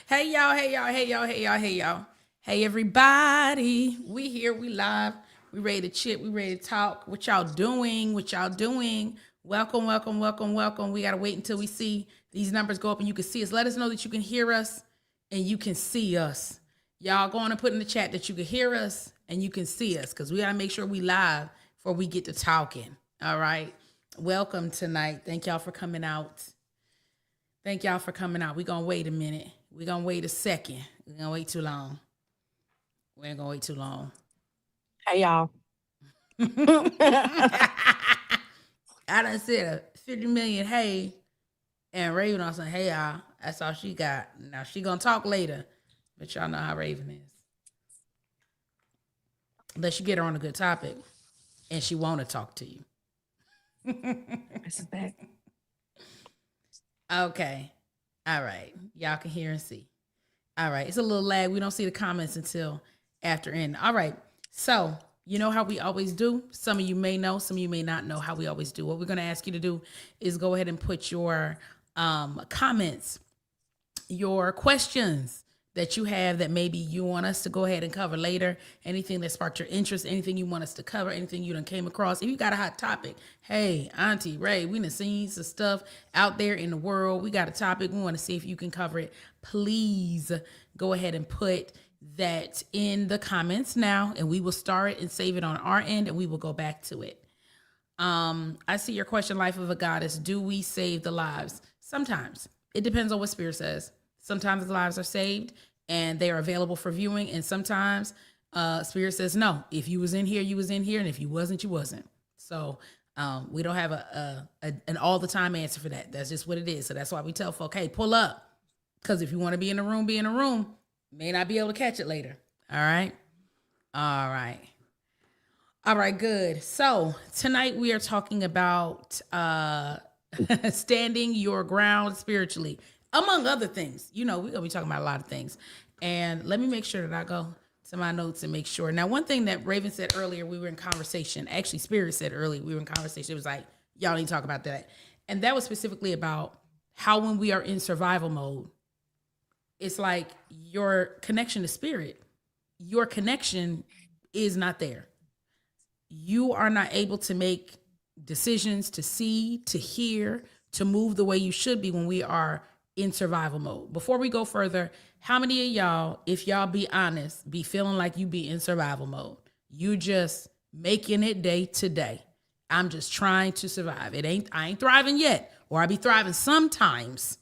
Hey y'all, hey y'all, hey y'all, hey y'all, hey y'all. Hey everybody. We here, we live. We ready to chit, we ready to talk. What y'all doing? What y'all doing? Welcome, welcome, welcome, welcome. We gotta wait until we see these numbers go up and you can see us. Let us know that you can hear us and you can see us. Y'all go on and put in the chat that you can hear us and you can see us because we gotta make sure we live before we get to talking. All right. Welcome tonight. Thank y'all for coming out. Thank y'all for coming out. We're gonna wait a minute. We're gonna wait a second. We're gonna wait too long. We ain't gonna wait too long. Hey y'all. I done said a 50 million hey and Raven on saying hey y'all. That's all she got. Now she gonna talk later. But y'all know how Raven is. Unless you get her on a good topic and she wanna talk to you. This is back. Okay. All right. Y'all can hear and see. All right. It's a little lag. We don't see the comments until after end. All right. So, you know how we always do? Some of you may know, some of you may not know how we always do. What we're going to ask you to do is go ahead and put your comments, your questions that you have that maybe you want us to go ahead and cover later, anything that sparked your interest, anything you want us to cover, anything you done came across. If you got a hot topic, hey, Auntie Ray, we done seen some stuff out there in the world. We got a topic. We want to see if you can cover it. Please go ahead and put that in the comments now, and we will start and save it on our end, and we will go back to it. I see your question, Life of a Goddess. Do we save the lives? Sometimes. It depends on what Spirit says. Sometimes the lives are saved and they are available for viewing, and sometimes Spirit says no. If you was in here, you was in here, and if you wasn't, you wasn't. So we don't have an all the time answer for that. That's just what it is. So that's why we tell folk, hey, pull up, because if you want to be in the room, be in the room. May not be able to catch it later. All right. All right. All right, good. So tonight we are talking about standing your ground spiritually, among other things. You know, we're gonna be talking about a lot of things. And let me make sure that I go to my notes and make sure. Now, one thing that Raven said earlier, we were in conversation. Actually, Spirit said earlier, we were in conversation. It was like, y'all need to talk about that. And that was specifically about how when we are in survival mode, it's like your connection to spirit, your connection is not there. You are not able to make decisions, to see, to hear, to move the way you should be when we are in survival mode. Before we go further, how many of y'all, if y'all be honest, be feeling like you be in survival mode? You just making it day to day. I'm just trying to survive. I ain't thriving yet, or I be thriving sometimes,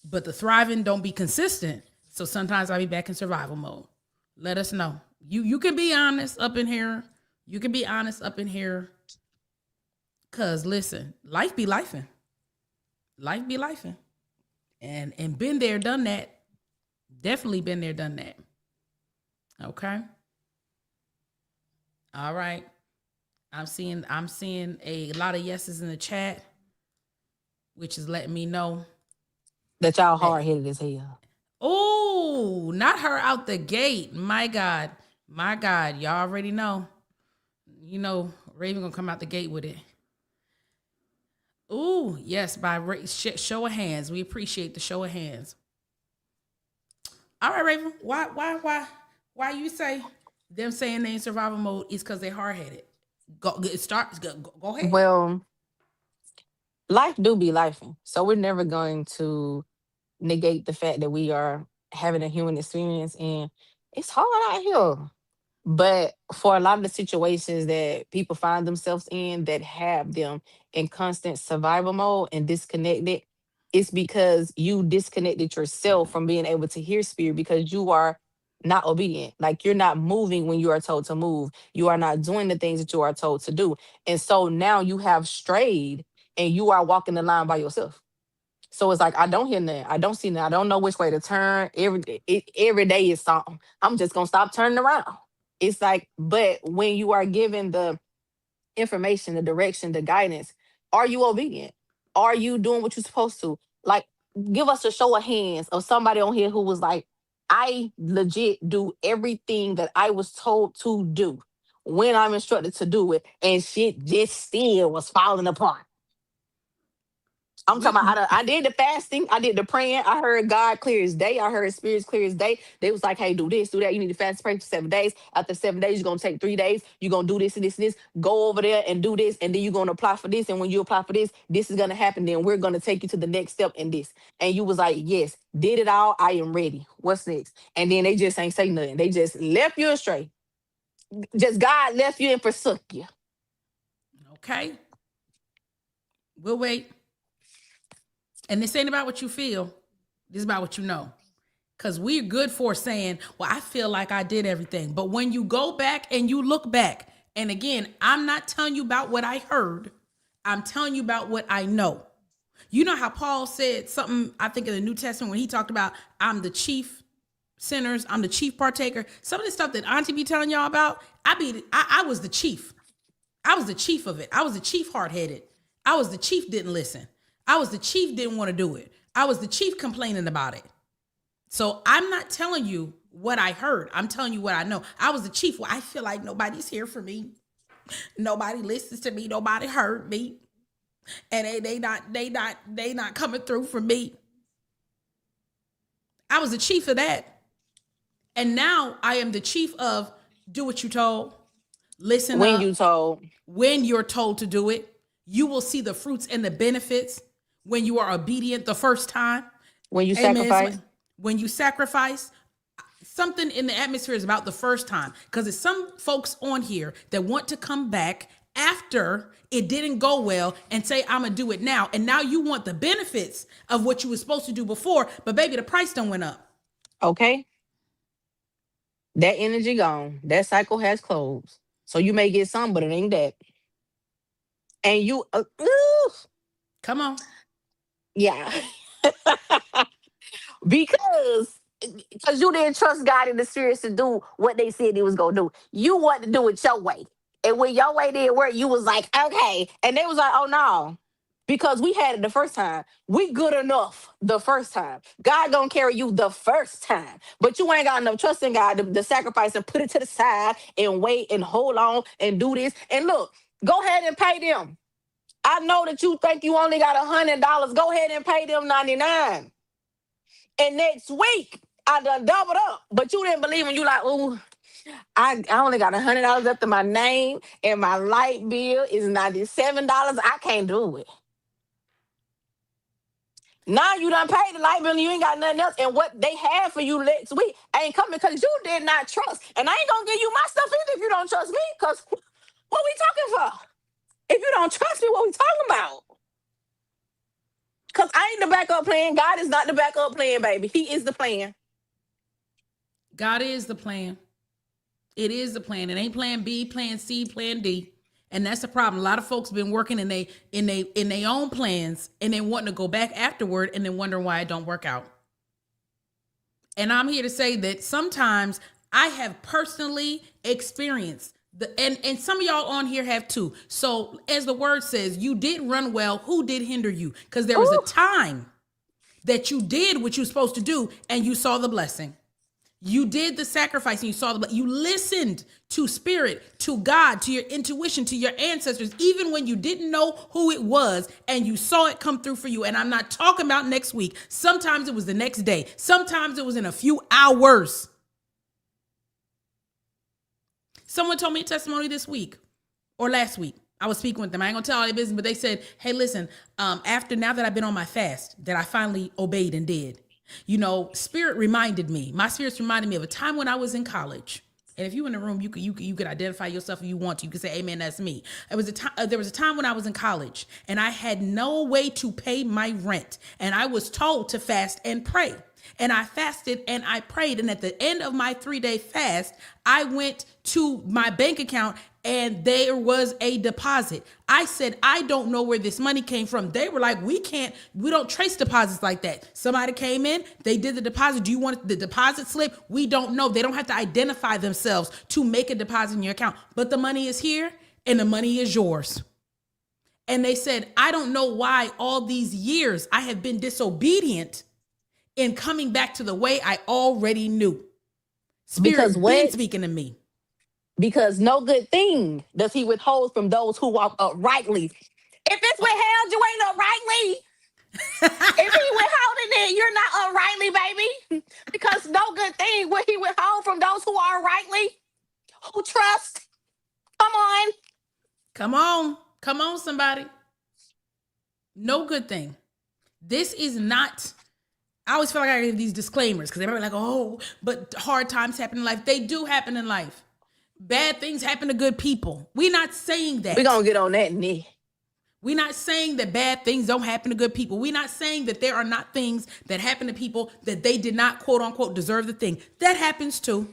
but the thriving don't be consistent. So sometimes I be back in survival mode. Let us know. You can be honest up in here. You can be honest up in here. Cause listen, life be lifing. Life be lifing. And been there, done that. Definitely been there, done that. Okay. All right. I'm seeing a lot of yeses in the chat, which is letting me know That y'all that hard headed as hell. oh, not her out the gate. My God. My God. Y'all already know. You know, Raven gonna come out the gate with it. Ooh, yes, by show of hands. We appreciate the show of hands. All right, Raven. Why you say them saying they in survival mode is because they hard headed? Go ahead. Well, life do be lifing. So we're never going to negate the fact that we are having a human experience and it's hard out here. But for a lot of the situations that people find themselves in that have them in constant survival mode and disconnected, it's because you disconnected yourself from being able to hear spirit because you are not obedient. Like you're not moving when you are told to move. You are not doing the things that you are told to do. And so now you have strayed and you are walking the line by yourself. So it's like I don't hear nothing. I don't see nothing. I don't know which way to turn. Every day is something. I'm just gonna stop turning around. It's like, but when you are given the information, the direction, the guidance, are you obedient? Are you doing what you're supposed to? Like, give us a show of hands of somebody on here who was like, I legit do everything that I was told to do when I'm instructed to do it, and shit just still was falling apart. I'm talking about I did the fasting, I did the praying, I heard God clear as day, I heard spirits clear as day. They was like, hey, do this, do that. You need to fast and pray for 7 days. After 7 days, you're gonna take 3 days, you're gonna do this and this and this, go over there and do this, and then you're gonna apply for this. And when you apply for this, this is gonna happen. Then we're gonna take you to the next step in this. And you was like, yes, did it all, I am ready. What's next? And then they just ain't say nothing. They just left you astray. Just God left you and forsook you. Okay. We'll wait. And this ain't about what you feel. This is about what you know. Because we're good for saying, well, I feel like I did everything. But when you go back and you look back, and again, I'm not telling you about what I heard. I'm telling you about what I know. You know how Paul said something, I think in the New Testament, when he talked about, I'm the chief sinners, I'm the chief partaker. Some of the stuff that Auntie be telling y'all about, I was the chief. I was the chief of it. I was the chief hard-headed. I was the chief didn't listen. I was the chief didn't want to do it. I was the chief complaining about it. So I'm not telling you what I heard. I'm telling you what I know. I was the chief. Well, I feel like nobody's here for me. Nobody listens to me. Nobody heard me. And they not coming through for me. I was the chief of that. And now I am the chief of do what you told. Listen When up. you told. When you're told to do it, you will see the fruits and the benefits when you are obedient the first time. When you Amen. sacrifice. When you sacrifice, something in the atmosphere is about the first time. Because there's some folks on here that want to come back after it didn't go well and say, I'm going to do it now. And now you want the benefits of what you were supposed to do before. But baby, the price done went up. Okay. That energy gone. That cycle has closed. So you may get some, but it ain't that. And you, Come on. yeah. because you didn't trust God in the spirits to do what they said he was gonna do. You wanted to do it your way. And when your way didn't work, you was like, okay. And they was like, oh no. Because we had it the first time. We good enough the first time. God gonna carry you the first time. But you ain't got enough trust in God to sacrifice and put it to the side and wait and hold on and do this. And look, go ahead and pay them. I know that you think you only got $100. Go ahead and pay them $99. And next week, I done doubled up. But you didn't believe when you like, ooh, I only got $100 left in my name and my light bill is $97. I can't do it. Now you done paid the light bill and you ain't got nothing else. And what they had for you next week ain't coming because you did not trust. And I ain't gonna give you my stuff either if you don't trust me. Because what we talking for? If you don't trust me, what we talking about? Because I ain't the backup plan. God is not the backup plan, baby. He is the plan. God is the plan. It is the plan. It ain't plan B, plan C, plan D. And that's the problem. A lot of folks been working in they own plans and they wanting to go back afterward and then wondering why it don't work out. And I'm here to say that sometimes I have personally experienced and some of y'all on here have too. So as the word says, you did run well. Who did hinder you? Because there was a time that you did what you were supposed to do and you saw the blessing. You did the sacrifice and you saw you listened to spirit, to God, to your intuition, to your ancestors, even when you didn't know who it was and you saw it come through for you. And I'm not talking about next week. Sometimes it was the next day. Sometimes it was in a few hours. Someone told me a testimony this week or last week. I was speaking with them. I ain't gonna tell all their business, but they said, hey, listen, now that I've been on my fast, that I finally obeyed and did. You know, my spirits reminded me of a time when I was in college. And if you in the room, you could identify yourself if you want to. You could say, amen, that's me. There was a time when I was in college and I had no way to pay my rent. And I was told to fast and pray. And I fasted and I prayed. And at the end of my 3-day fast, I went to my bank account and there was a deposit. I said, I don't know where this money came from. They were like, we don't trace deposits like that. Somebody came in, they did the deposit. Do you want the deposit slip? We don't know. They don't have to identify themselves to make a deposit in your account. But the money is here and the money is yours. And they said, I don't know why all these years I have been disobedient in coming back to the way I already knew. Spirit been speaking to me. Because no good thing does he withhold from those who walk uprightly. If it's withheld, you ain't uprightly. If he withholding it, you're not unrightly, baby. Because no good thing will he withhold from those who are rightly, who trust. Come on. Come on. Come on, somebody. No good thing. This is not. I always feel like I give these disclaimers because everybody like, oh, but hard times happen in life. They do happen in life. Bad things happen to good people. We're not saying that. We're going to get on that knee. We're not saying that bad things don't happen to good people. We're not saying that there are not things that happen to people that they did not, quote unquote, deserve the thing. That happens too.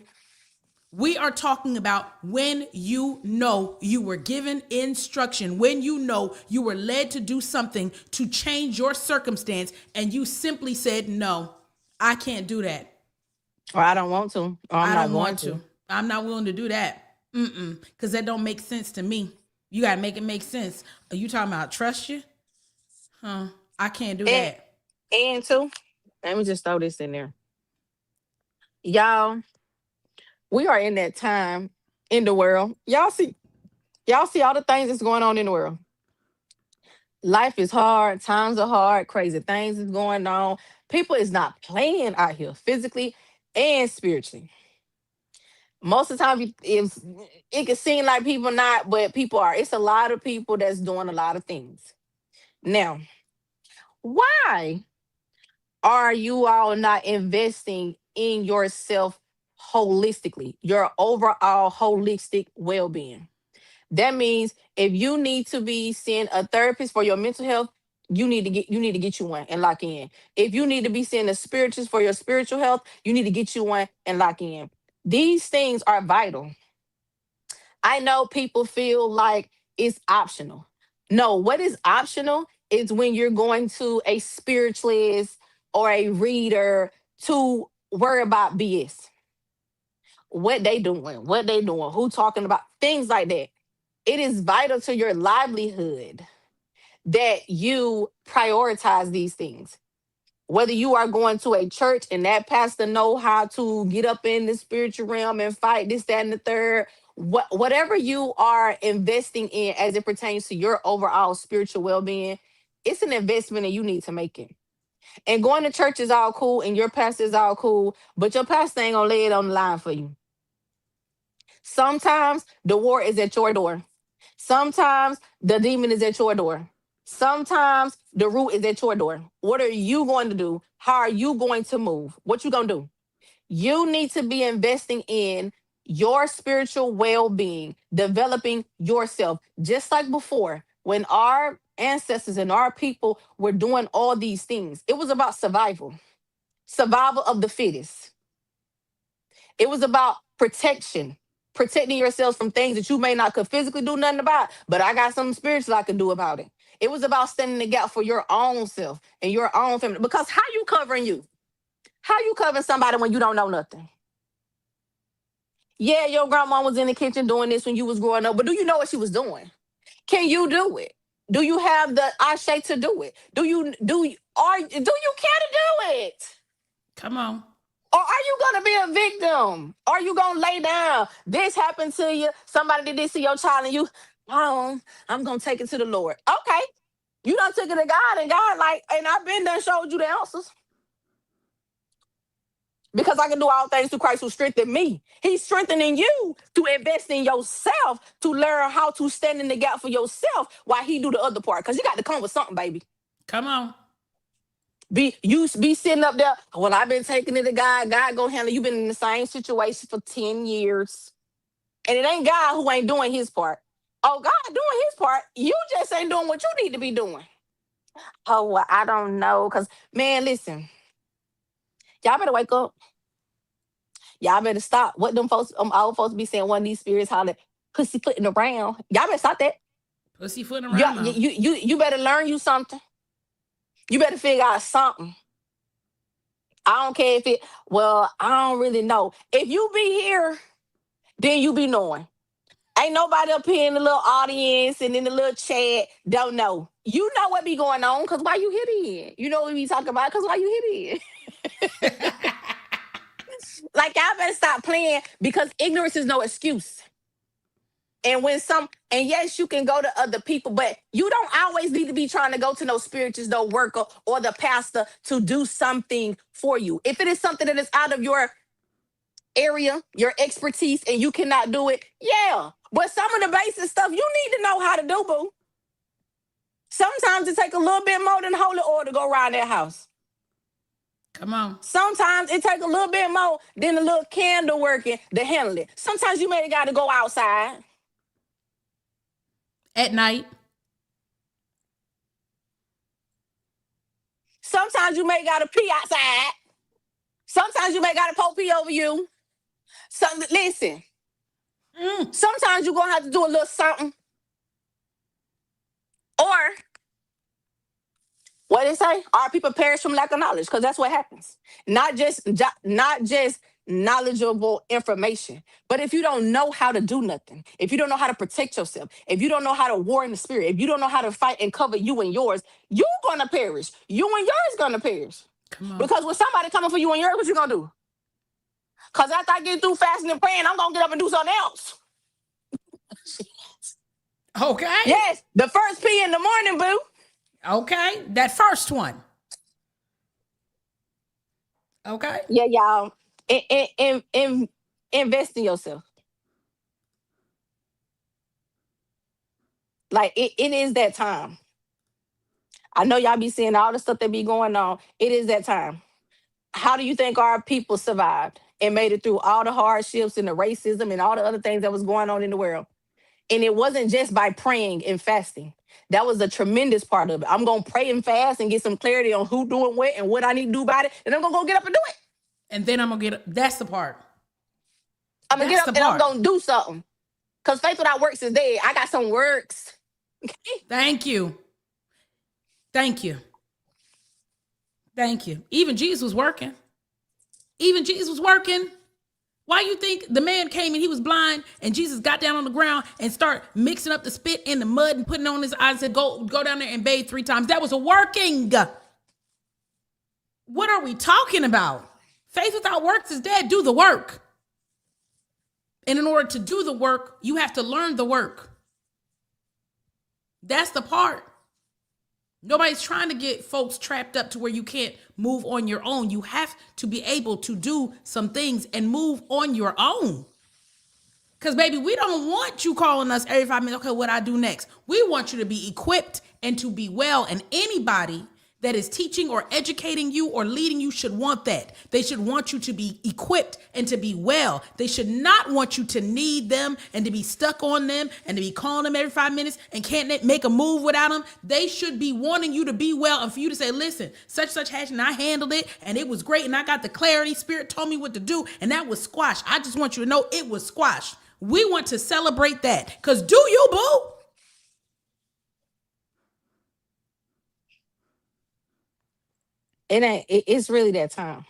We are talking about when you know you were given instruction, when you know you were led to do something to change your circumstance, and you simply said, no, I can't do that. Or I don't want to. Or I don't want to. I'm not willing to do that. Because that don't make sense to me. You got to make it make sense. Are you talking about trust you? I can't do that. And two, let me just throw this in there. Y'all, we are in that time in the world. Y'all see all the things that's going on in the world. Life is hard. Times are hard. Crazy things is going on. People is not playing out here physically and spiritually. Most of the time, it can seem like people not, but people are. It's a lot of people that's doing a lot of things. Now, why are you all not investing in yourself holistically, your overall holistic well-being? That means if you need to be seeing a therapist for your mental health, you need to get you one and lock in. If you need to be seeing a spiritualist for your spiritual health, you need to get you one and lock in. These things are vital. I know people feel like it's optional. No, what is optional is when you're going to a spiritualist or a reader to worry about BS. What they doing, who talking about, things like that. It is vital to your livelihood that you prioritize these things. Whether you are going to a church and that pastor know how to get up in the spiritual realm and fight this, that, and the third, whatever you are investing in as it pertains to your overall spiritual well-being, it's an investment and you need to make it. And going to church is all cool and your pastor is all cool, but your pastor ain't gonna lay it on the line for you. Sometimes the war is at your door. Sometimes the demon is at your door. Sometimes the root is at your door. What are you going to do? How are you going to move? What you going to do? You need to be investing in your spiritual well-being, developing yourself. Just like before, when our ancestors and our people were doing all these things, it was about survival of the fittest. It was about protection, protecting yourselves from things that you may not could physically do nothing about, but I got something spiritual I can do about it. It was about standing the gap for your own self and your own family. Because how you covering you? How you covering somebody when you don't know nothing? Yeah, your grandma was in the kitchen doing this when you was growing up, but do you know what she was doing? Can you do it? Do you have the ashe to do it? Do you care to do it? Come on. Or are you going to be a victim? Are you going to lay down? This happened to you. Somebody did this to your child and you, oh, I'm going to take it to the Lord. Okay. You done took it to God and God and I've been done showed you the answers. Because I can do all things through Christ who strengthened me. He's strengthening you to invest in yourself, to learn how to stand in the gap for yourself while he do the other part. Because you got to come with something, baby. Come on. Be sitting up there. Well, I've been taking it to God. God gonna handle. You've been in the same situation for 10 years. And it ain't God who ain't doing his part. Oh, God doing his part. You just ain't doing what you need to be doing. Oh, well, I don't know. Because, man, listen. Y'all better wake up. Y'all better stop. What them folks, old folks be saying, one of these spirits holler, pussyfooting around. Y'all better stop that. Pussyfooting around. You better learn you something. You better figure out something. I don't care if I don't really know. If you be here, then you be knowing. Ain't nobody up here in the little audience and in the little chat don't know. You know what be going on because why you here then? You know what we be talking about because why you here then? Like, y'all better stop playing because ignorance is no excuse. And yes, you can go to other people, but you don't always need to be trying to go to no spiritualist, no worker, or the pastor to do something for you. If it is something that is out of your area, your expertise, and you cannot do it, yeah. But some of the basic stuff you need to know how to do, boo. Sometimes it takes a little bit more than holy oil to go around that house. Come on. Sometimes it takes a little bit more than a little candle working to handle it. Sometimes you may got to go outside at night. Sometimes you may got to pee outside. Sometimes you may got to pour pee over you. Listen. Sometimes you're going to have to do a little something. Or, what they say? Our people perish from lack of knowledge, because that's what happens. Not just knowledgeable information, but if you don't know how to do nothing, if you don't know how to protect yourself, if you don't know how to war in the spirit, if you don't know how to fight and cover you and yours, you're going to perish. You and yours going to perish. Because when somebody coming for you and yours, what you going to do? Because after I get through fasting and praying, I'm going to get up and do something else. Okay. Yes, the first P in the morning, boo. Okay, that first one. Okay. Yeah, y'all. Invest in yourself. Like, it is that time. I know y'all be seeing all the stuff that be going on. It is that time. How do you think our people survived and made it through all the hardships and the racism and all the other things that was going on in the world? And it wasn't just by praying and fasting. That was a tremendous part of it. I'm going to pray and fast and get some clarity on who doing what and what I need to do about it. And I'm going to go get up and do it. And then I'm going to get up. That's the part. I'm going to get up and I'm going to do something. Because faith without works is dead. I got some works. Okay? Thank you. Thank you. Thank you. Even Jesus was working. Even Jesus was working. Why you think the man came and he was blind and Jesus got down on the ground and start mixing up the spit in the mud and putting it on his eyes and said, go down there and bathe 3 times? That was a working. What are we talking about? Faith without works is dead. Do the work. And in order to do the work, you have to learn the work. That's the part. Nobody's trying to get folks trapped up to where you can't move on your own. You have to be able to do some things and move on your own. Because, baby, we don't want you calling us every 5 minutes, okay, what I do next. We want you to be equipped and to be well. And anybody that is teaching or educating you or leading you should want that. They should want you to be equipped and to be well. They should not want you to need them and to be stuck on them and to be calling them every 5 minutes and can't make a move without them. They should be wanting you to be well and for you to say, listen, such happened, I handled it and it was great and I got the clarity. Spirit told me what to do and that was squash. I just want you to know it was squash. We want to celebrate that because do you, boo? It's really that time.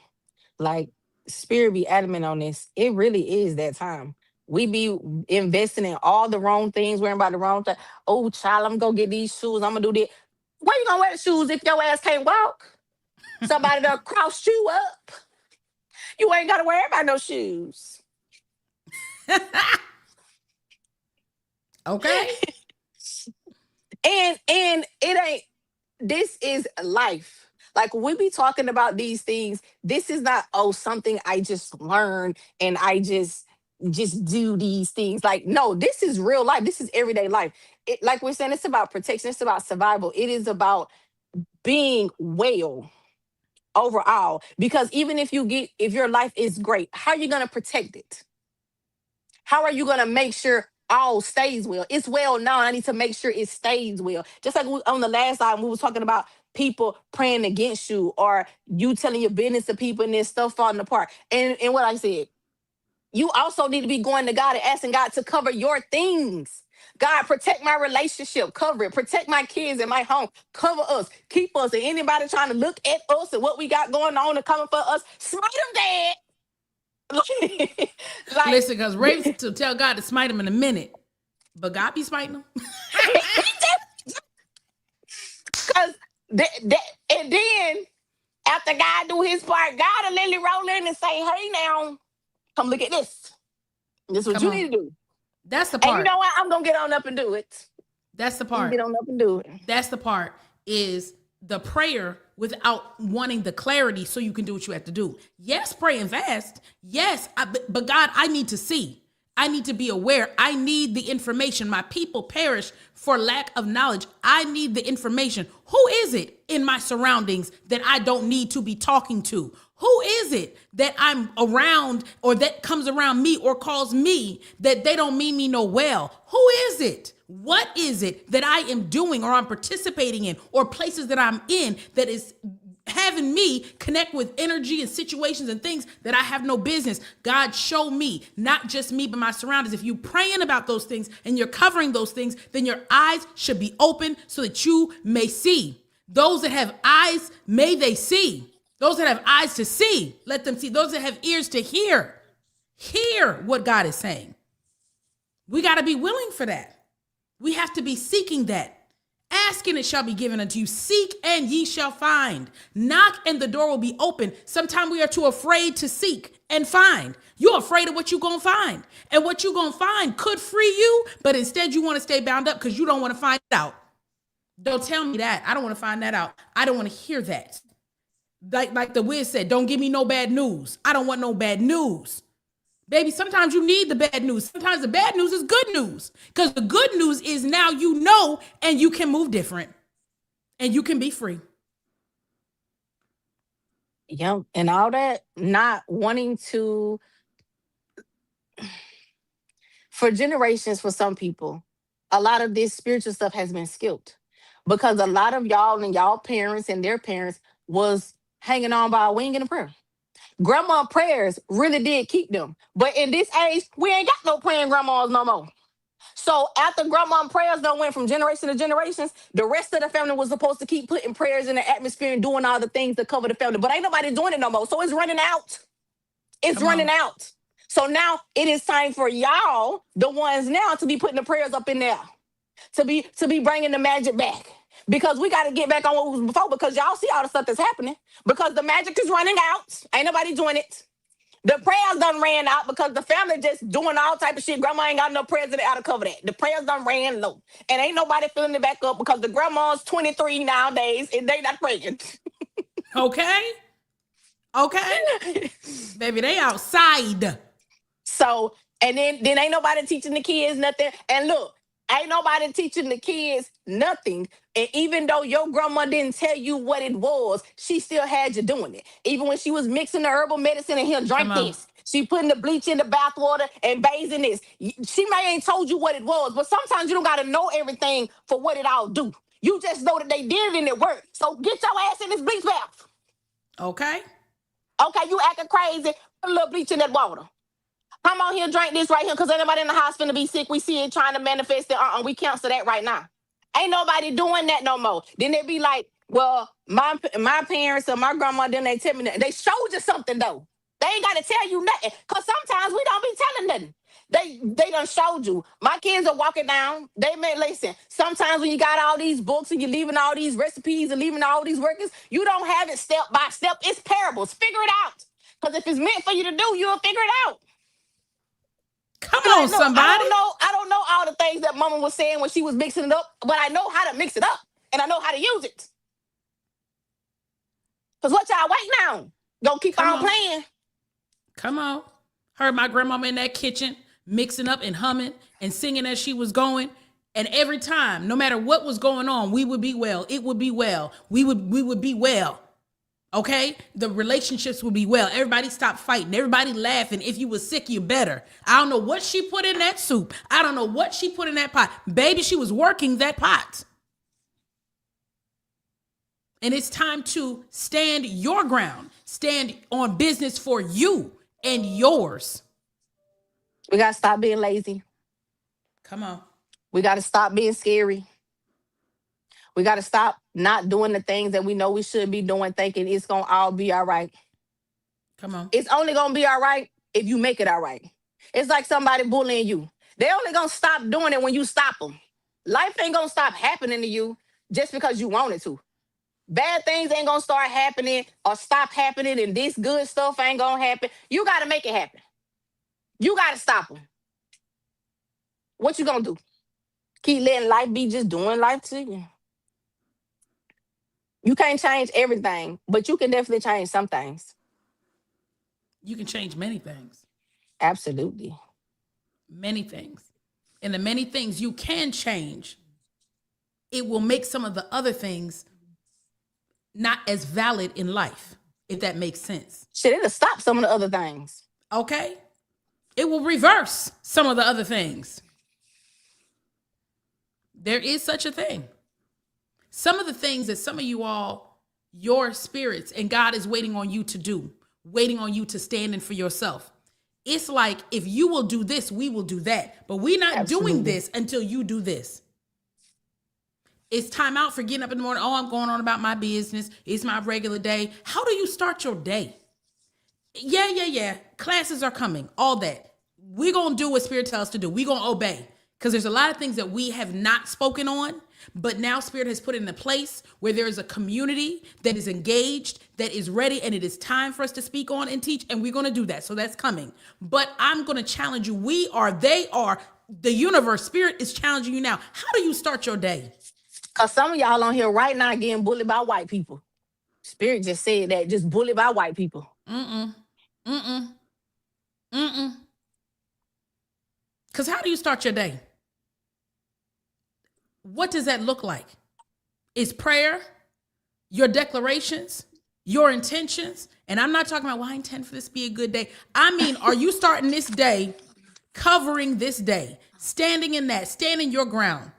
Like, Spirit be adamant on this. It really is that time. We be investing in all the wrong things, worrying about the wrong thing. Oh, child, I'm gonna get these shoes. I'm gonna do this. Where you gonna wear the shoes if your ass can't walk? Somebody done crossed you up. You ain't gotta worry about no shoes. Okay. And it ain't. This is life. Like, we be talking about these things. This is not, something I just learned and I just do these things. Like, no, this is real life. This is everyday life. Like we're saying, it's about protection. It's about survival. It is about being well overall. Because even if your life is great, how are you going to protect it? How are you going to make sure all stays well? It's well now. I need to make sure it stays well. Just like on the last time we was talking about people praying against you or you telling your business to people and this stuff falling apart. And what I said, you also need to be going to God and asking God to cover your things. God, protect my relationship, cover it, protect my kids and my home, cover us, keep us, and anybody trying to look at us and what we got going on and coming for us, smite them dead. Like, listen, because Ray to tell God to smite him in a minute, but God be smiting him. Because and then after God do his part, God will literally roll in and say, hey, now, come look at this. This is what you need to do. That's the And you part. know what? I'm gonna get on up and do it. That's the I'm gonna part. get on up and do it. That's the part is the prayer without wanting the clarity so you can do what you have to do. Yes, pray and fast. Yes, but God, I need to see. I need to be aware. I need the information. My people perish for lack of knowledge. I need the information. Who is it in my surroundings that I don't need to be talking to? Who is it that I'm around or that comes around me or calls me that they don't mean me no well? Who is it? What is it that I am doing or I'm participating in or places that I'm in that is having me connect with energy and situations and things that I have no business? God, show me, not just me, but my surroundings. If you're praying about those things and you're covering those things, then your eyes should be open so that you may see. Those that have eyes, may they see. Those that have eyes to see, let them see. Those that have ears to hear what God is saying. We got to be willing for that. We have to be seeking that. Ask and it shall be given unto you. Seek and ye shall find. Knock and the door will be open. Sometimes we are too afraid to seek and find. You're afraid of what you're going to find. And what you're going to find could free you, but instead you want to stay bound up because you don't want to find out. Don't tell me that. I don't want to find that out. I don't want to hear that. Like the Wiz said, don't give me no bad news. I don't want no bad news. Baby, sometimes you need the bad news. Sometimes the bad news is good news. Because the good news is now you know and you can move different. And you can be free. Yep. And all that, not wanting to, for generations, for some people, a lot of this spiritual stuff has been skipped. Because a lot of y'all and y'all parents and their parents was hanging on by a wing and a prayer. Grandma prayers really did keep them. But in this age, we ain't got no praying grandmas no more. So after grandma prayers done went from generation to generations, the rest of the family was supposed to keep putting prayers in the atmosphere and doing all the things to cover the family. But ain't nobody doing it no more. So it's running out. It's Come running on. out. So now it is time for y'all, the ones now, to be putting the prayers up in there, to be bringing the magic back. Because we got to get back on what was before, because y'all see all the stuff that's happening. Because the magic is running out. Ain't nobody doing it. The prayers done ran out because the family just doing all type of shit. Grandma ain't got no prayers in it out to cover that. The prayers done ran low. And ain't nobody filling it back up because the grandma's 23 nowadays and they not praying. Okay? Okay? Baby, they outside. So, and then ain't nobody teaching the kids nothing. And look, ain't nobody teaching the kids nothing. And even though your grandma didn't tell you what it was, she still had you doing it. Even when she was mixing the herbal medicine and here, drink Come on. this. She putting the bleach in the bath water and bathing this. She may ain't told you what it was, but sometimes you don't got to know everything for what it all do. You just know that they did it and it worked. So get your ass in this bleach bath. Okay? Okay, you acting crazy. Put a little bleach in that water. Come on here, drink this right here, because anybody in the house finna be sick. We see it trying to manifest it. We cancel that right now. Ain't nobody doing that no more. Then they be like, well, my parents or my grandma, then they tell me that. They showed you something, though. They ain't got to tell you nothing, because sometimes we don't be telling nothing. They done showed you. My kids are walking down. They may listen. Sometimes when you got all these books and you're leaving all these recipes and leaving all these workings, you don't have it step by step. It's parables. Figure it out. Because if it's meant for you to do, you'll figure it out. Come on, somebody. I don't know all the things that mama was saying when she was mixing it up, but I know how to mix it up and I know how to use it. Because what y'all waiting on? Gonna keep on playing. Come on. Heard my grandmama in that kitchen mixing up and humming and singing as she was going. And every time, no matter what was going on, we would be well. It would be well. We would be well. Okay? The relationships would be well. Everybody stopped fighting. Everybody laughing. If you were sick, you better. I don't know what she put in that soup. I don't know what she put in that pot. Baby, she was working that pot. And it's time to stand your ground. Stand on business for you and yours. We got to stop being lazy. Come on. We got to stop being scary. We got to stop not doing the things that we know we should be doing, thinking it's going to all be all right. Come on. It's only going to be all right if you make it all right. It's like somebody bullying you. They only going to stop doing it when you stop them. Life ain't going to stop happening to you just because you want it to. Bad things ain't going to start happening or stop happening, and this good stuff ain't going to happen. You got to make it happen. You got to stop them. What you gonna do? Keep letting life be just doing life to you? You can't change everything, but you can definitely change some things. You can change many things. Absolutely. Many things. And the many things you can change, it will make some of the other things not as valid in life, if that makes sense. Shit, it'll stop some of the other things. Okay? It will reverse some of the other things. There is such a thing. Some of the things that some of you all, your spirits, and God is waiting on you to do, waiting on you to stand in for yourself. It's like, if you will do this, we will do that. But we're not doing this until you do this. It's time out for getting up in the morning. Oh, I'm going on about my business. It's my regular day. How do you start your day? Yeah. Classes are coming. All that. We're going to do what Spirit tells us to do. We're going to obey. Because there's a lot of things that we have not spoken on, but now Spirit has put it in a place where there is a community that is engaged, that is ready, and it is time for us to speak on and teach, and we're going to do that. So that's coming. But I'm going to challenge you. We are, they are, the universe, Spirit is challenging you now. How do you start your day? Because some of y'all on here right now getting bullied by white people. Spirit just said that, just bullied by white people. Because how do you start your day? What does that look like? Is prayer, your declarations, your intentions? And I'm not talking about, well, I intend for this to be a good day. I mean, are you starting this day, covering this day, standing in that, standing your ground?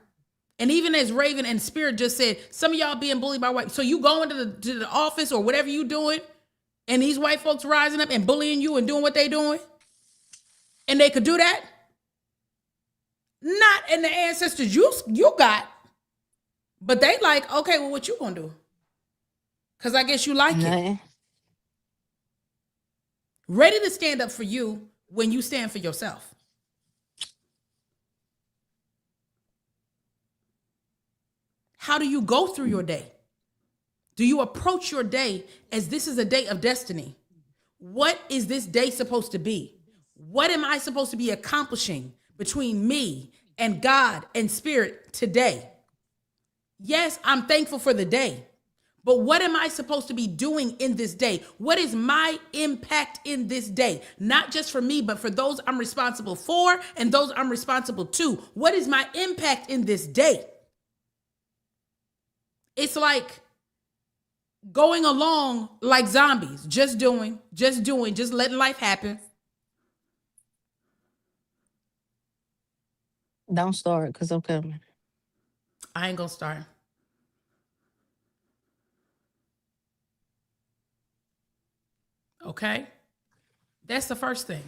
And even as Raven and Spirit just said, some of y'all being bullied by white. So you go into the office or whatever you doing, and these white folks rising up and bullying you and doing what they doing, and they could do that? Not in the ancestors you got, but they like, okay, well, what you gonna do? Because I guess you like it. Ready to stand up for you when you stand for yourself. How do you go through your day? Do you approach your day as this is a day of destiny? What is this day supposed to be? What am I supposed to be accomplishing between me and God and Spirit today? Yes, I'm thankful for the day, but what am I supposed to be doing in this day? What is my impact in this day? Not just for me, but for those I'm responsible for and those I'm responsible to. What is my impact in this day? It's like going along like zombies, just doing, just letting life happen. Don't start, because I'm coming. I ain't gonna start. Okay? That's the first thing.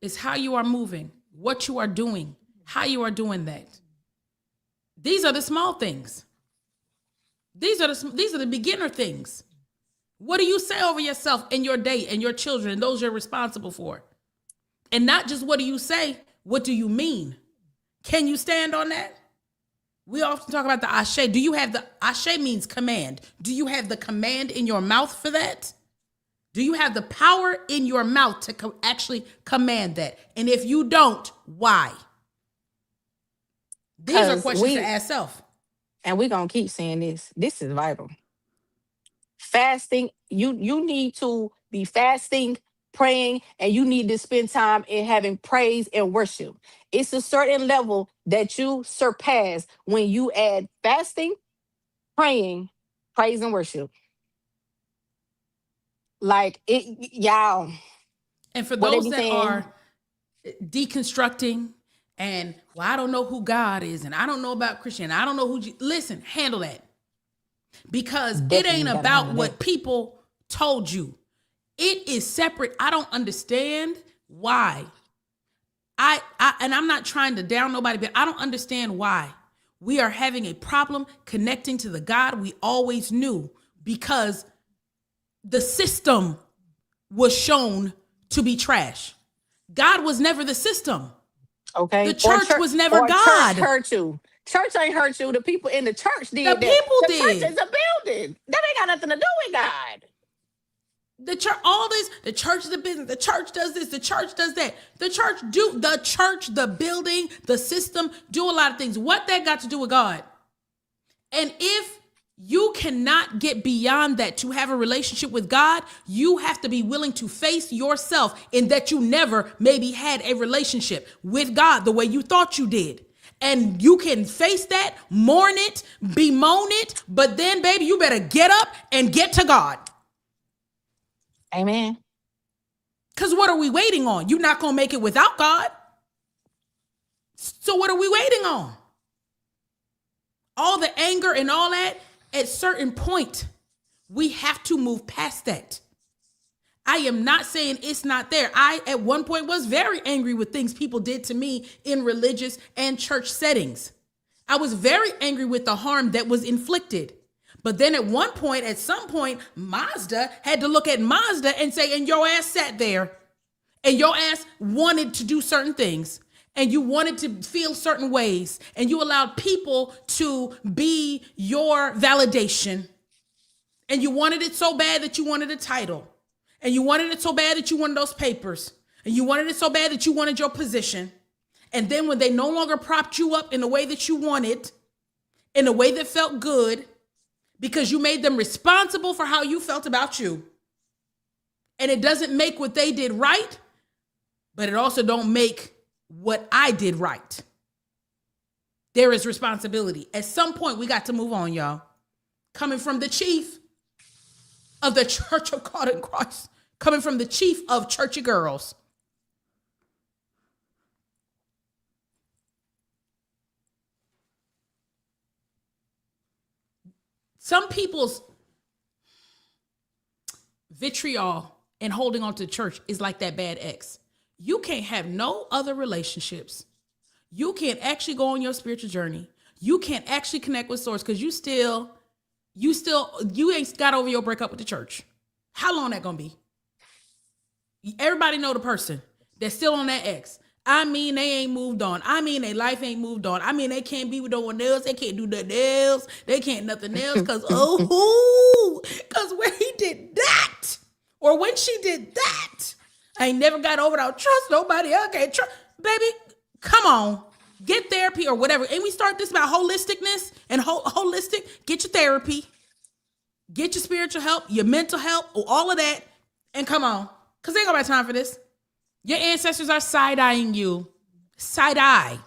It's how you are moving, what you are doing, how you are doing that. These are the small things. These are the beginner things. What do you say over yourself and your day and your children and those you're responsible for? And not just what do you say, what do you mean? Can you stand on that? We often talk about the ashe. Do you have the ashe means command? Do you have the command in your mouth for that? Do you have the power in your mouth to actually command that? And if you don't, why? These are questions to ask self. And we're going to keep saying this. This is vital. Fasting, you need to be fasting, praying, and you need to spend time in having praise and worship. It's a certain level that you surpass when you add fasting, praying, praise, and worship. Like it, y'all. And for those that are deconstructing and, well, I don't know who God is, and I don't know about Christian, I don't know who, listen, handle that. Because it ain't about what people told you. It is separate. I don't understand why. And I'm not trying to down nobody, but I don't understand why we are having a problem connecting to the God we always knew, because the system was shown to be trash. God was never the system. Okay. The church was never God. Church hurt you. Church ain't hurt you. The people in the church did. The people did. The church is a building. That ain't got nothing to do with God. The church, all this, the church is a business. The church does this. The church does that. The church, the building, the system do a lot of things. What that got to do with God? And if you cannot get beyond that to have a relationship with God, you have to be willing to face yourself in that you never maybe had a relationship with God the way you thought you did. And you can face that, mourn it, bemoan it, but then, baby, you better get up and get to God. Amen. Because what are we waiting on? You're not going to make it without God. So what are we waiting on? All the anger and all that, at certain point, we have to move past that. I am not saying it's not there. I, at one point, was very angry with things people did to me in religious and church settings. I was very angry with the harm that was inflicted. But then at some point, Mazda had to look at Mazda and say, and your ass sat there and your ass wanted to do certain things and you wanted to feel certain ways and you allowed people to be your validation and you wanted it so bad that you wanted a title and you wanted it so bad that you wanted those papers and you wanted it so bad that you wanted your position. And then when they no longer propped you up in the way that you wanted, in a way that felt good, because you made them responsible for how you felt about you. And it doesn't make what they did right, but it also don't make what I did right. There is responsibility. At some point, we got to move on, y'all. Coming from the chief of the Church of God in Christ, coming from the chief of Churchy Girls. Some people's vitriol and holding on to the church is like that bad ex. You can't have no other relationships. You can't actually go on your spiritual journey. You can't actually connect with source because you ain't got over your breakup with the church. How long that gonna be? Everybody know the person that's still on that ex. I mean, they ain't moved on. I mean, their life ain't moved on. I mean, they can't be with no one else. They can't do nothing else. They can't nothing else because, because when he did that, or when she did that, I ain't never got over it. I don't trust nobody. I can't trust. Baby, come on. Get therapy or whatever. And we start this about holisticness and holistic. Get your therapy. Get your spiritual help, your mental help, all of that. And come on. Because they ain't got time for this. Your ancestors are side-eyeing you. Side-eye.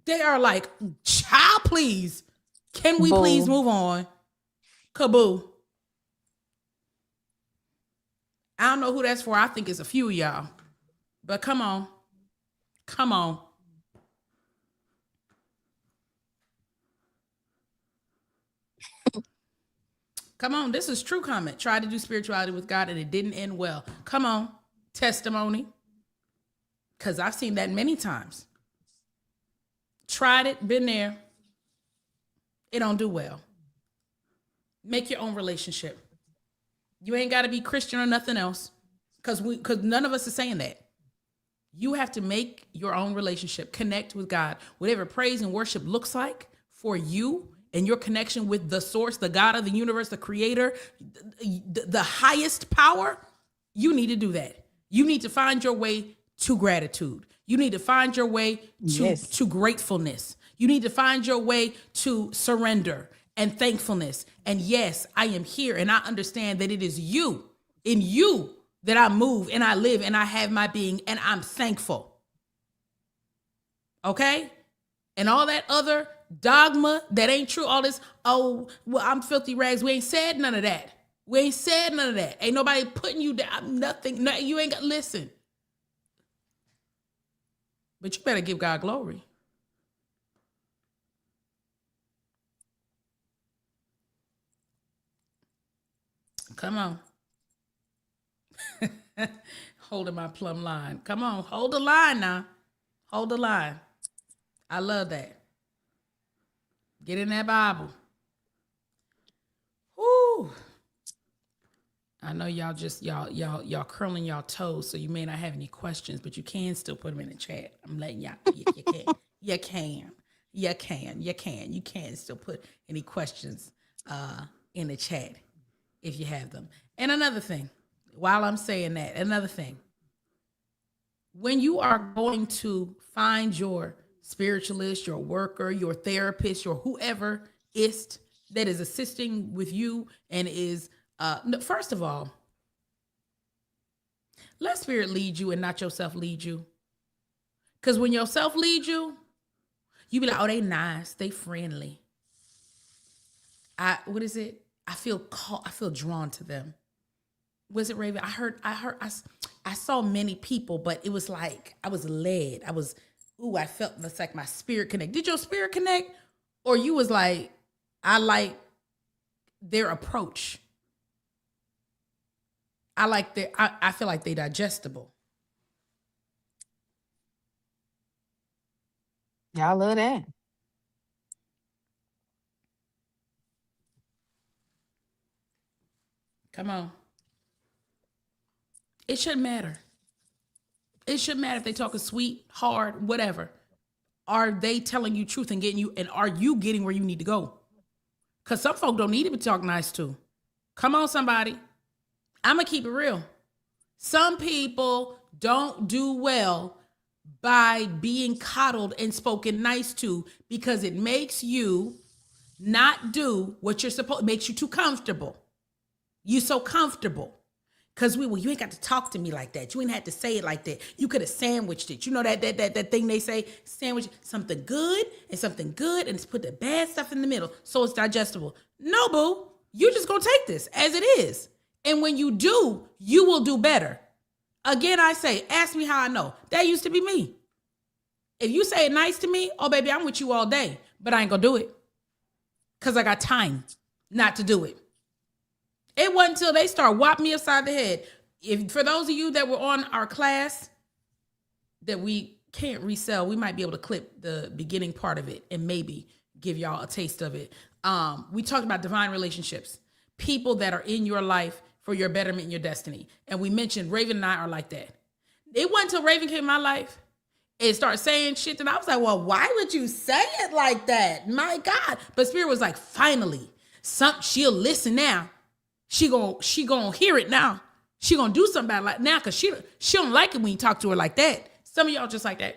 They are like, child, please. Can we please move on? Kaboo. I don't know who that's for. I think it's a few of y'all. But come on. Come on. Come on. This is true comment. Tried to do spirituality with God and it didn't end well. Come on. Testimony. Because I've seen that many times. Tried it, been there. It don't do well. Make your own relationship. You ain't got to be Christian or nothing else. Because none of us is saying that. You have to make your own relationship. Connect with God. Whatever praise and worship looks like for you and your connection with the source, the God of the universe, the creator, the highest power, you need to do that. You need to find your way to gratitude. You need to find your way to gratefulness. You need to find your way to surrender and thankfulness. And yes, I am here and I understand that it is you, in you, that I move and I live and I have my being and I'm thankful. Okay? And all that other dogma that ain't true, all this, oh, well, I'm filthy rags. We ain't said none of that. We ain't said none of that. Ain't nobody putting you down. Nothing. No, you ain't got, listen. But you better give God glory. Come on. Holding my plumb line. Come on. Hold the line now. Hold the line. I love that. Get in that Bible. Whoo. I know y'all curling y'all toes, so you may not have any questions, but you can still put them in the chat. I'm letting y'all. You can still put any questions in the chat if you have them. And another thing, while I'm saying that, another thing, when you are going to find your spiritualist, your worker, your therapist, your whoever is that is assisting with you and is, first of all, let spirit lead you and not yourself lead you. Because when yourself leads you, you be like, oh, they nice, they friendly. What is it? I feel drawn to them. Was it Raven? I saw many people, but it was like I was led. I felt it's like my spirit connect. Did your spirit connect? Or you was like, I like their approach. I feel like they digestible. Y'all love that. Come on. It shouldn't matter. It shouldn't matter if they talking sweet, hard, whatever. Are they telling you truth and getting you, and are you getting where you need to go? Because some folk don't need to be talked nice to. Come on, somebody. I'm going to keep it real. Some people don't do well by being coddled and spoken nice to because it makes you not do what you're supposed, it makes you too comfortable. You so comfortable. Because you ain't got to talk to me like that. You ain't had to say it like that. You could have sandwiched it. You know that thing they say, sandwich something good and it's put the bad stuff in the middle so it's digestible. No, boo. You just gonna take this as it is. And when you do, you will do better. Again, I say, ask me how I know. That used to be me. If you say it nice to me, oh, baby, I'm with you all day. But I ain't gonna do it. Because I got time not to do it. It wasn't until they start whopping me upside the head. For those of you that were on our class that we can't resell, we might be able to clip the beginning part of it and maybe give y'all a taste of it. We talked about divine relationships, people that are in your life for your betterment and your destiny. And we mentioned Raven and I are like that. It wasn't until Raven came in my life and started saying shit that I was like, well, why would you say it like that? My God. But Spirit was like, finally, she'll listen now. She gonna hear it now. She gonna do something about it like now because she don't like it when you talk to her like that. Some of y'all just like that.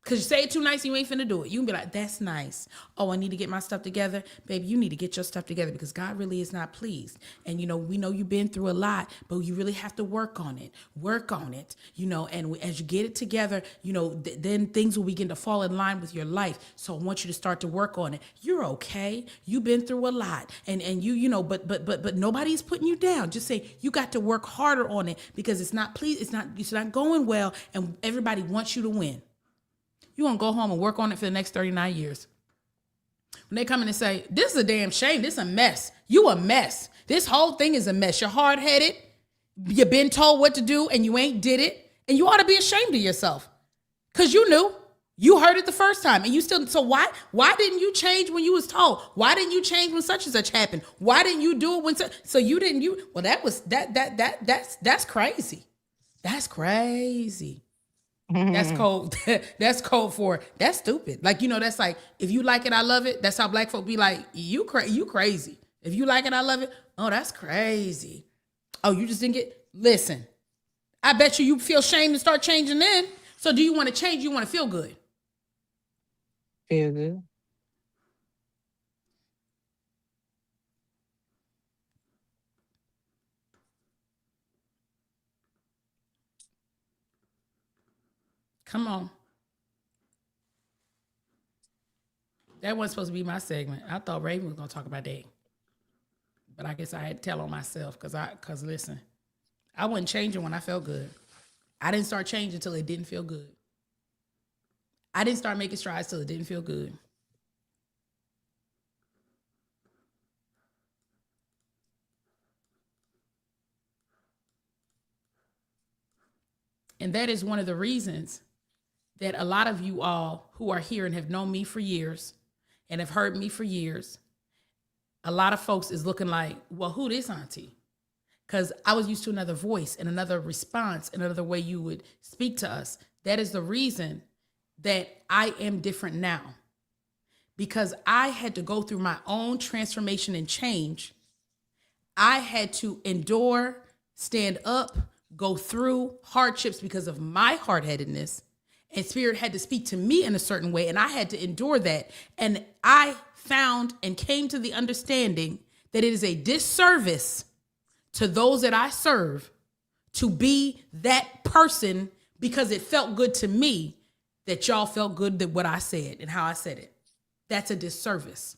Because you say it too nice and you ain't finna do it. You can be like, that's nice. Oh, I need to get my stuff together. Baby, you need to get your stuff together because God really is not pleased. And, we know you've been through a lot, but you really have to work on it. And as you get it together, then things will begin to fall in line with your life. So I want you to start to work on it. You're okay. You've been through a lot. But nobody's putting you down. Just say you got to work harder on it because it's not going well and everybody wants you to win. You want to go home and work on it for the next 39 years. When they come in and say, this is a damn shame. This is a mess. You a mess. This whole thing is a mess. You're hard-headed. You've been told what to do and you ain't did it. And you ought to be ashamed of yourself. Because you knew. You heard it the first time. And you still, so why didn't you change when you was told? Why didn't you change when such and such happened? Why didn't you do it when so you didn't, well, that's crazy. That's crazy. That's code. That's code for that's stupid. That's like if you like it, I love it. That's how black folk be like, you crazy. If you like it, I love it. Oh, that's crazy. Oh, you just didn't listen. I bet you feel shame to start changing then. So do you want to change? You want to feel good? Feel good. Come on. That wasn't supposed to be my segment. I thought Raven was going to talk about that. But I guess I had to tell on myself because listen, I wasn't changing when I felt good. I didn't start changing until it didn't feel good. I didn't start making strides till it didn't feel good. And that is one of the reasons that a lot of you all who are here and have known me for years and have heard me for years, a lot of folks is looking like, well, who this auntie? Because I was used to another voice and another response, and another way you would speak to us. That is the reason that I am different now. Because I had to go through my own transformation and change I had to endure, stand up, go through hardships because of my hard headedness. And Spirit had to speak to me in a certain way, and I had to endure that. And I found and came to the understanding that it is a disservice to those that I serve to be that person because it felt good to me that y'all felt good that what I said and how I said it. That's a disservice.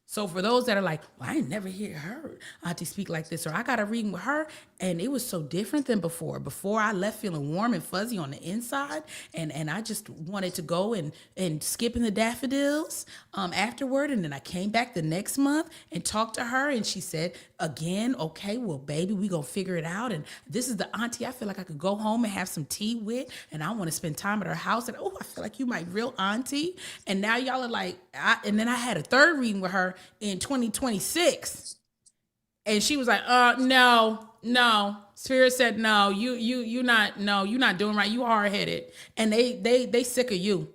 So for those that are like, well, I never hear her auntie speak like this, or I got a reading with her, and it was so different than before. Before I left feeling warm and fuzzy on the inside, and I just wanted to go and skip in the daffodils afterward. And then I came back the next month and talked to her, and she said again, okay, well, baby, we gonna figure it out. And this is the auntie I feel like I could go home and have some tea with, and I want to spend time at her house. And oh, I feel like you my real auntie. And now y'all are like, and then I had a third reading with her in 2026, and she was like, no, Spirit said no, you not, no, you not doing right, you hard-headed, and they sick of you.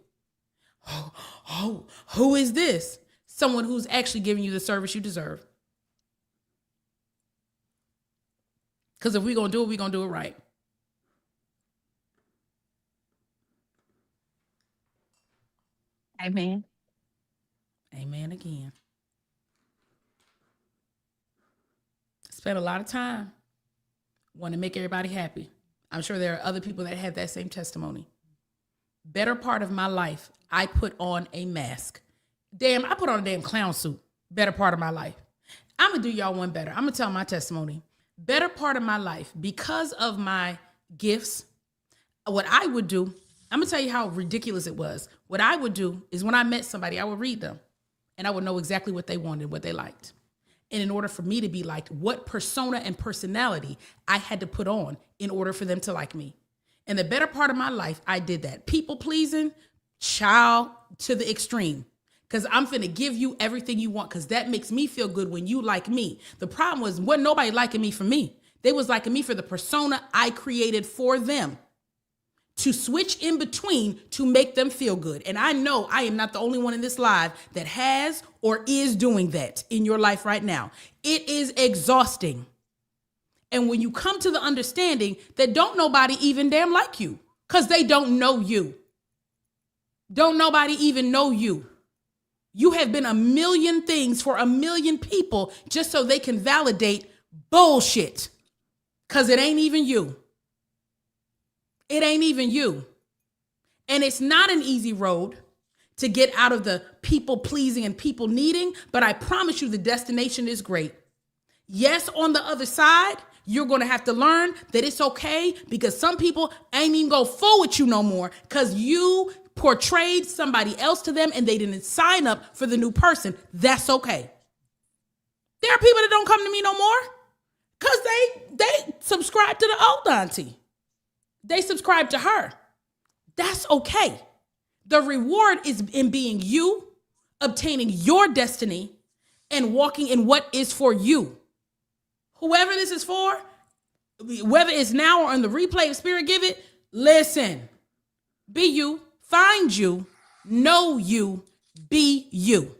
Oh, who is this? Someone who's actually giving you the service you deserve. Because if we're gonna do it, we're gonna do it right. Amen. Amen again. Spent a lot of time want to make everybody happy. I'm sure there are other people that have that same testimony. Better part of my life, I put on a mask. Damn, I put on a damn clown suit. Better part of my life. I'm going to do y'all one better. I'm going to tell my testimony. Better part of my life, because of my gifts, what I would do, I'm going to tell you how ridiculous it was. What I would do is when I met somebody, I would read them, and I would know exactly what they wanted, what they liked. And in order for me to be liked, what persona and personality I had to put on in order for them to like me. And the better part of my life, I did that. People pleasing, child, to the extreme. Because I'm finna give you everything you want, because that makes me feel good when you like me. The problem was, wasn't nobody liking me for me. They was liking me for the persona I created for them, to switch in between to make them feel good. And I know I am not the only one in this live that has or is doing that in your life right now. It is exhausting. And when you come to the understanding that don't nobody even damn like you, because they don't know you. Don't nobody even know you. You have been a million things for a million people just so they can validate bullshit, because it ain't even you. It ain't even you. And it's not an easy road to get out of the people pleasing and people needing, but I promise you the destination is great. Yes, on the other side, you're going to have to learn that it's okay, because some people ain't even go fool with you no more because you portrayed somebody else to them and they didn't sign up for the new person. That's okay. There are people that don't come to me no more because they subscribe to the old auntie. They subscribe to her. That's okay. The reward is in being you, obtaining your destiny, and walking in what is for you. Whoever this is for, whether it's now or on the replay of Spirit Give It, listen. Be you, find you, know you, be you.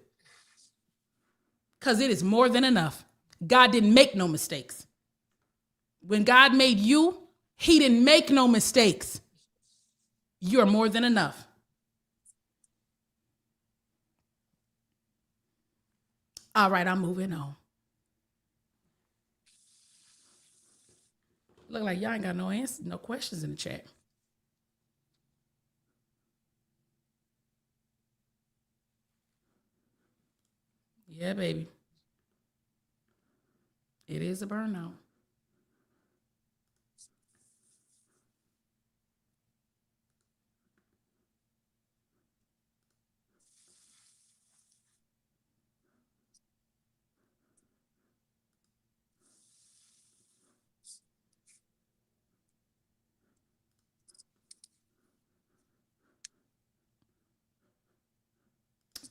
Because it is more than enough. God didn't make no mistakes. When God made you, He didn't make no mistakes. You're more than enough. All right, I'm moving on. Look like y'all ain't got no answers, no questions in the chat. Yeah, baby. It is a burnout.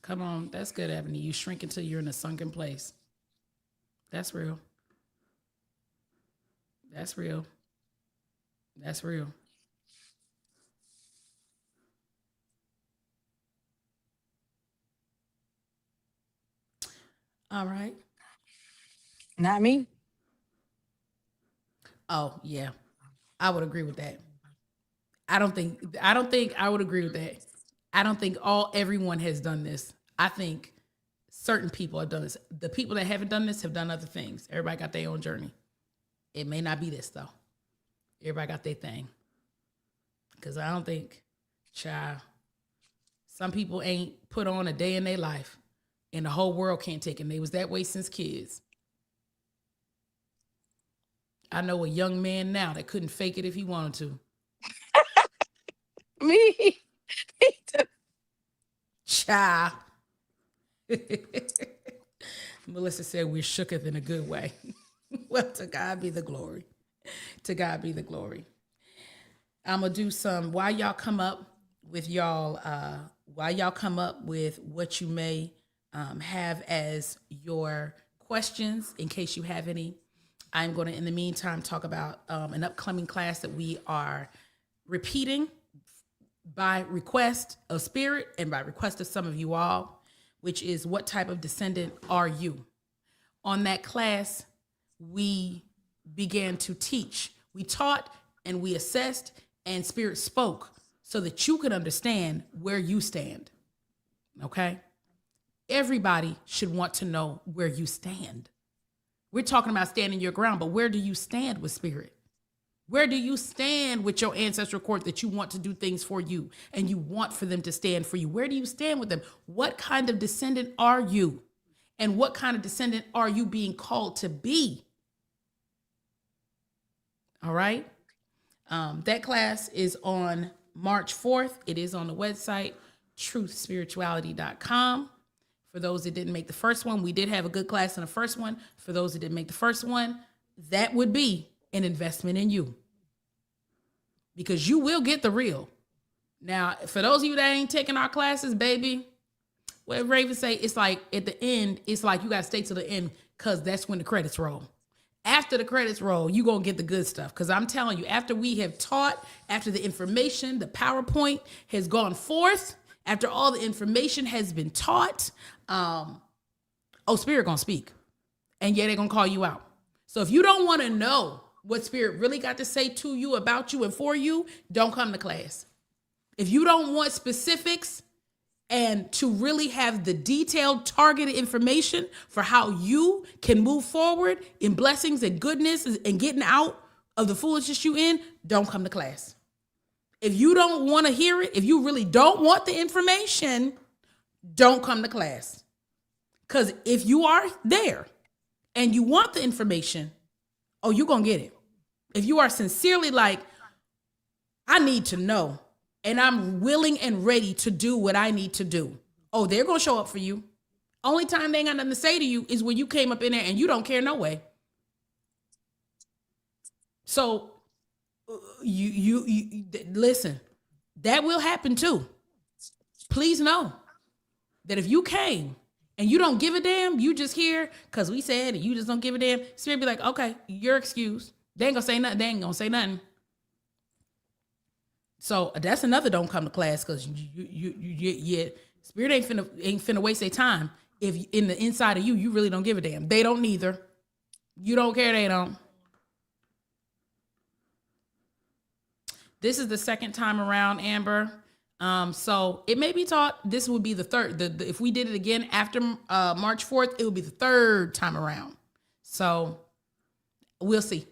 Come on, that's good, Ebony. You shrink until you're in a sunken place. That's real. That's real. That's real. All right. Not me. Oh, yeah. I would agree with that. I don't think I would agree with that. I don't think all everyone has done this. I think certain people have done this. The people that haven't done this have done other things. Everybody got their own journey. It may not be this though. Everybody got their thing. Cause I don't think, child, some people ain't put on a day in their life and the whole world can't take it. They was that way since kids. I know a young man now that couldn't fake it if he wanted to. Me. Me too. Child. Melissa said we're shooketh in a good way. Well, to God be the glory. To God be the glory. I'm gonna do some while y'all come up with what you may have as your questions in case you have any. I'm going to, in the meantime, talk about an upcoming class that we are repeating by request of Spirit and by request of some of you all, which is what type of descendant are you? On that class, we began to teach. We taught and we assessed, and Spirit spoke so that you could understand where you stand. Okay? Everybody should want to know where you stand. We're talking about standing your ground, but where do you stand with Spirit? Where do you stand with your ancestral court that you want to do things for you and you want for them to stand for you? Where do you stand with them? What kind of descendant are you? And what kind of descendant are you being called to be? All right. That class is on March 4th. It is on the website, truthspirituality.com. For those that didn't make the first one, we did have a good class in the first one. For those that didn't make the first one, that would be an investment in you because you will get the real. Now, for those of you that ain't taking our classes, baby, what Raven say, it's like at the end, it's like you got to stay to the end because that's when the credits roll. After the credits roll, you're going to get the good stuff. Because I'm telling you, after we have taught, after the information, the PowerPoint has gone forth, after all the information has been taught, Spirit going to speak. And yeah, they're going to call you out. So if you don't want to know what Spirit really got to say to you, about you, and for you, don't come to class. If you don't want specifics and to really have the detailed, targeted information for how you can move forward in blessings and goodness and getting out of the foolishness you in, don't come to class. If you don't want to hear it, if you really don't want the information, don't come to class. Because if you are there and you want the information, you're going to get it. If you are sincerely like, I need to know, and I'm willing and ready to do what I need to do, they're going to show up for you. Only time they ain't got nothing to say to you is when you came up in there and you don't care no way. So you listen, that will happen too. Please know that if you came and you don't give a damn, you just here because we said and you just don't give a damn, Spirit be like, okay, you're excused. They ain't gonna say nothing. They ain't gonna say nothing. So that's another don't come to class because you Spirit ain't finna waste their time if in the inside of you really don't give a damn. They don't neither. You don't care, they don't. This is the second time around, Amber. So it may be taught. This would be the third. If we did it again after March 4th, it would be the third time around. So we'll see.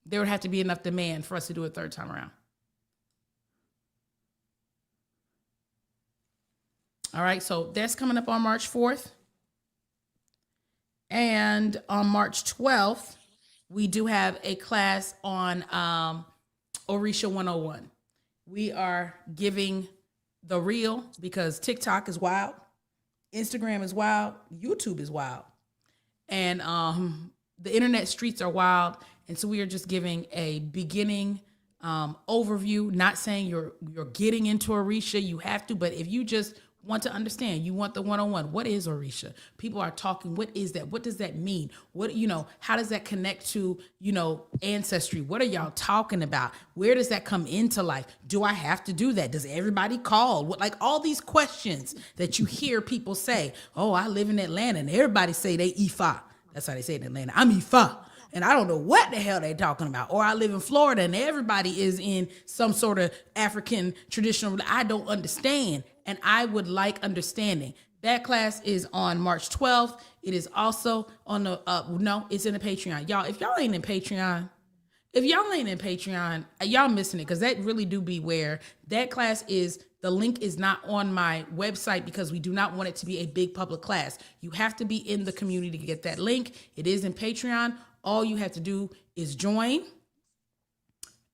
There would have to be enough demand for us to do a third time around. All right, so that's coming up on March 4th. And on March 12th, we do have a class on Orisha 101. We are giving the real because TikTok is wild, Instagram is wild, YouTube is wild, and the internet streets are wild. And so we are just giving a beginning overview, not saying you're getting into Orisha, you have to, but if you just want to understand. You want the one-on-one. What is Orisha? People are talking. What is that? What does that mean? What, how does that connect to, ancestry? What are y'all talking about? Where does that come into life? Do I have to do that? Does everybody call? What, like all these questions that you hear people say, oh, I live in Atlanta and everybody say they Ifa. That's how they say it in Atlanta. I'm Ifa. And I don't know what the hell they talking about. Or I live in Florida and everybody is in some sort of African traditional. I don't understand. And I would like understanding. That class is on March 12th. It is also on the, no, it's in the Patreon. Y'all, if y'all ain't in Patreon, y'all missing it, because that really do be where that class is. The link is not on my website because we do not want it to be a big public class. You have to be in the community to get that link. It is in Patreon. All you have to do is join.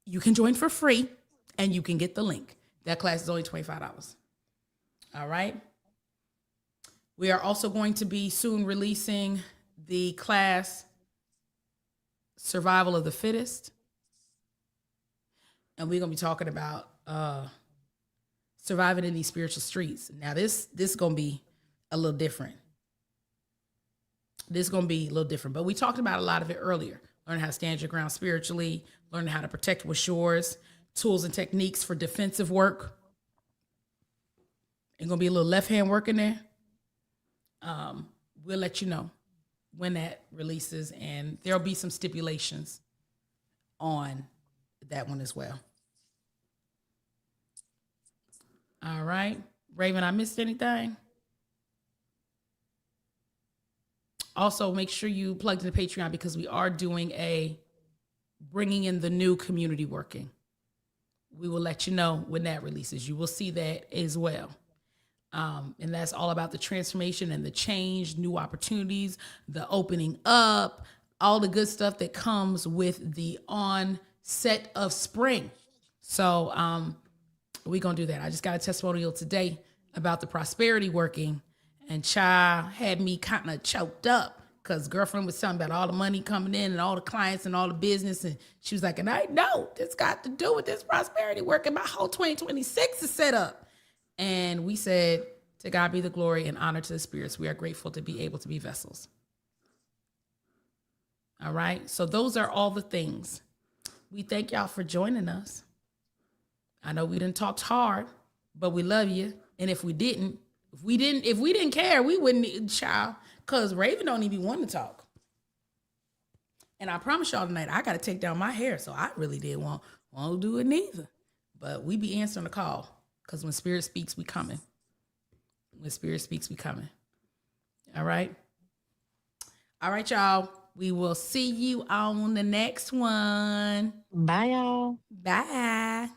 You can join for free and you can get the link. That class is only $25. All right. We are also going to be soon releasing the class Survival of the Fittest. And we're going to be talking about surviving in these spiritual streets. Now, this is going to be a little different. But we talked about a lot of it earlier. Learning how to stand your ground spiritually, learning how to protect what's yours, tools and techniques for defensive work. And going to be a little left-hand work in there. We'll let you know when that releases, and there'll be some stipulations on that one as well. All right. Raven, I missed anything? Also, make sure you plug to the Patreon because we are doing bringing in the new community working. We will let you know when that releases. You will see that as well. And that's all about the transformation and the change, new opportunities, the opening up, all the good stuff that comes with the onset of spring. So we're going to do that. I just got a testimonial today about the prosperity working, and child had me kind of choked up because girlfriend was telling me about all the money coming in and all the clients and all the business. And she was like, and I know this got to do with this prosperity working. My whole 2026 is set up. And we said, to God be the glory and honor to the spirits. We are grateful to be able to be vessels. All right. So those are all the things. We thank y'all for joining us. I know we didn't talk hard, but we love you. And if we didn't care, we wouldn't, child, because Raven don't even want to talk. And I promise y'all tonight, I got to take down my hair. So I really didn't want to do it neither. But we be answering the call. Because when Spirit speaks, we coming. When Spirit speaks, we coming. All right. All right, y'all. We will see you on the next one. Bye, y'all. Bye.